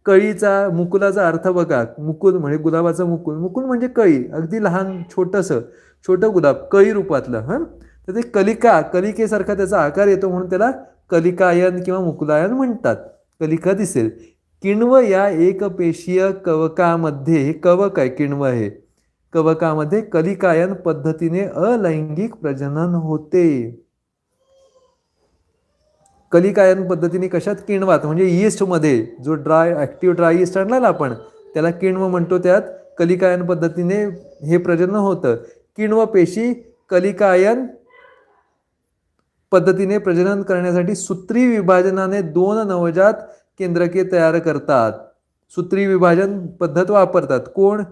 कळीचा मुकुलाचा अर्थ बघा. मुकुल म्हणजे गुलाबाचं मुकुल म्हणजे कळी, अगदी लहान छोटं गुलाब, कळी रूपातलं. तर ते कलिकेसारखा त्याचा आकार येतो म्हणून त्याला कलिकायन किंवा मुकुलायन म्हणतात. कलिका दिसेल. किण्व या एकपेशीय कवकामध्ये, हे कवक आहे किण्व, हे कवकामध्ये कलिकायन पद्धतीने अलैंगिक प्रजनन होते. कलिकायन पद्धतीने कशात, किण्वात म्हणजे यीस्टमध्ये. जो ॲक्टिव्ह ड्राय यीस्ट आणला ना आपण, त्याला किण्व म्हणतो. त्यात कलिकायन पद्धतीने हे प्रजनन होतं. किण्व पेशी कलिकायन पद्धतीने प्रजनन करण्यासाठी सूत्री विभाजनाने 2 नवजात केंद्रके तयार करतात. सूत्री विभाजन पद्धत वापरतात. कोण,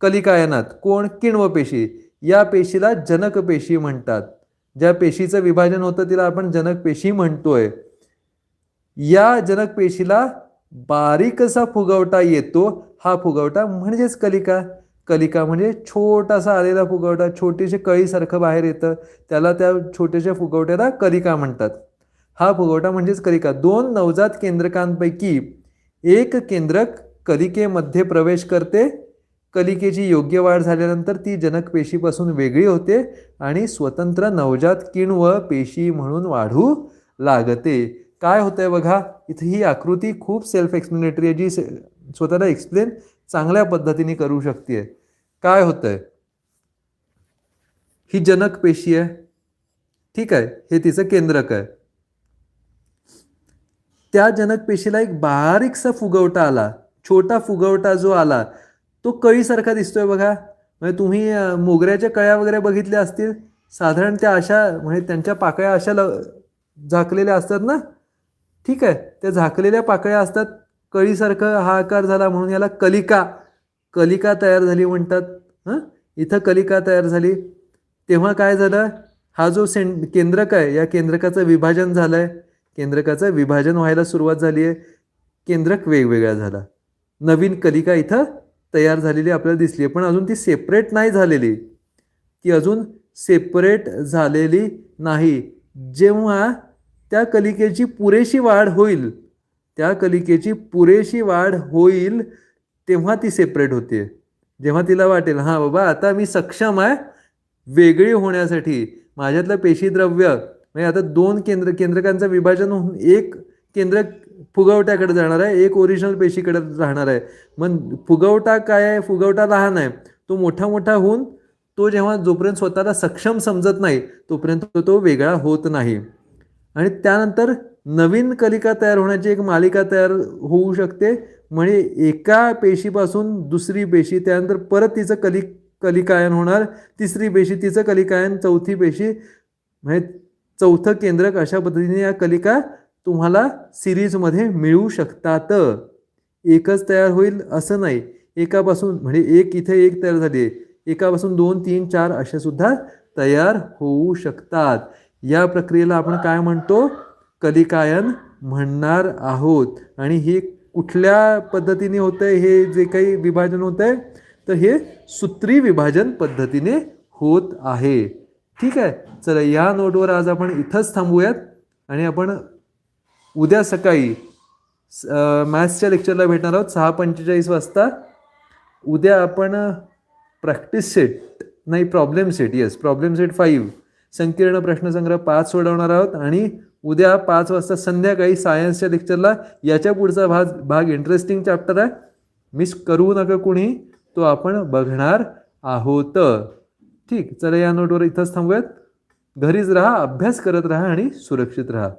कलिकायनात. कोण, किण्व पेशी. या पेशीला जनक पेशी म्हणतात. ज्या पेशीचं विभाजन होतं तिला आपण जनक पेशी म्हणतोय. या जनक पेशीला बारीकसा फुगवटा येतो. हा फुगवटा म्हणजेच कलिका म्हणजे छोटासा आलेला फुगवटा, छोटीशी कळीसारखं बाहेर येतं, त्याला त्या छोट्याशा फुगवट्याला कलिका म्हणतात. हा फुगवटा म्हणजेच कलिका. 2 नवजात केंद्रकांपैकी एक केंद्रक कलिकेमध्ये प्रवेश करते. कलिकेची योग्य वाढ झाल्यानंतर ती जनक पेशीपासून वेगळी होते आणि स्वतंत्र नवजात किण्व पेशी म्हणून वाढू लागते. काय होतंय बघा इथे, ही आकृती खूप सेल्फ एक्सप्लेनेटरी आहे, जी स्वतःला एक्सप्लेन चांगल्या पद्धतीने करू शकते. काय होतंय, ही जनक पेशी आहे, ठीक आहे, हे तिचं केंद्रक आहे. त्या जनक पेशीला एक बारीकसा फुगवटा आला, छोटा फुगवटा जो आला तो कळीसारखा दिसतोय बघा. म्हणजे तुम्ही मोगऱ्याच्या कळ्या वगैरे बघितल्या असतील, साधारण त्या अशा, म्हणजे त्यांच्या पाकळ्या अशा झाकलेल्या असतात ना, ठीक आहे, त्या झाकलेल्या पाकळ्या असतात. कळीसारखं हा आकार झाला म्हणून याला कलिका तयार झाली म्हणतात. इथं कलिका तयार झाली. तेव्हा काय झालं, हा जो केंद्रक आहे या केंद्रकाचं विभाजन झालंय. केंद्रकाचं विभाजन व्हायला सुरुवात झाली आहे. केंद्रक वेगवेगळा झाला. नवीन कलिका इथं तयार झालेली आपल्याला दिसली आहे, पण अजून ती सेपरेट नाही झालेली. ती अजून सेपरेट झालेली नाही. जेव्हा त्या कलिकेची पुरेशी वाढ होईल तेव्हा ती सेपरेट होते. जेव्हा तिला वाटेल हां बाबा आता मी सक्षम आहे वेगळी होण्यासाठी, माझ्यातलं पेशीद्रव्य म्हणजे आता 2 केंद्रकांचं विभाजन होऊन एक केंद्रक फुगवट्याकडे जाणार आहे, एक ओरिजिनल पेशीकडे राहणार आहे. मग फुगवटा काय आहे, फुगवटा लहान आहे, तो मोठा होऊन तो जेव्हा जोपर्यंत स्वतःला सक्षम समजत नाही तोपर्यंत तो वेगळा होत नाही. आणि त्यानंतर नवीन कलिका तयार होण्याची एक मालिका तयार होऊ शकते. म्हणजे एका पेशीपासून दुसरी पेशी, त्यानंतर परत तिचं कलिकायन होणार, तिसरी पेशी, तिचं कलिकायन, चौथी पेशी, म्हणजे चौथं केंद्रक. अशा पद्धतीने या कलिका तुम्हाला सिरीजमध्ये मिळू शकतात. एकच तयार होईल असं नाही, एकापासून म्हणजे एक इथे एक तयार झाली, एकापासून 2, 3, 4 अशा सुद्धा तयार होऊ शकतात. या प्रक्रियेला आपण काय म्हणतो, कलिकायन म्हणणार आहोत. आणि हे कुठल्या पद्धतीने होतंय, हे जे काही विभाजन होतंय तर हे सूत्री विभाजन पद्धतीने होत आहे. ठीक आहे, चला या नोटवर आज आपण इथंच थांबूयात आणि आपण उद्या सकाळी मॅथ्सच्या लेक्चरला भेटणार आहोत 6:45 वाजता. उद्या आपण प्रॅक्टिस सेट नाही प्रॉब्लेम सेट 5 संकीर्ण प्रश्नसंग्रह 5 सोडवणार आहोत आणि उद्या 5 वाजता संध्याकाळी सायन्सच्या लेक्चरला याच्या पुढचा भाग इंटरेस्टिंग चॅप्टर आहे, मिस करू नका कुणी, तो आपण बघणार आहोत. ठीक, चला या नोटवर इथंच थांबूयात. घरीच राहा, अभ्यास करत राहा आणि सुरक्षित राहा.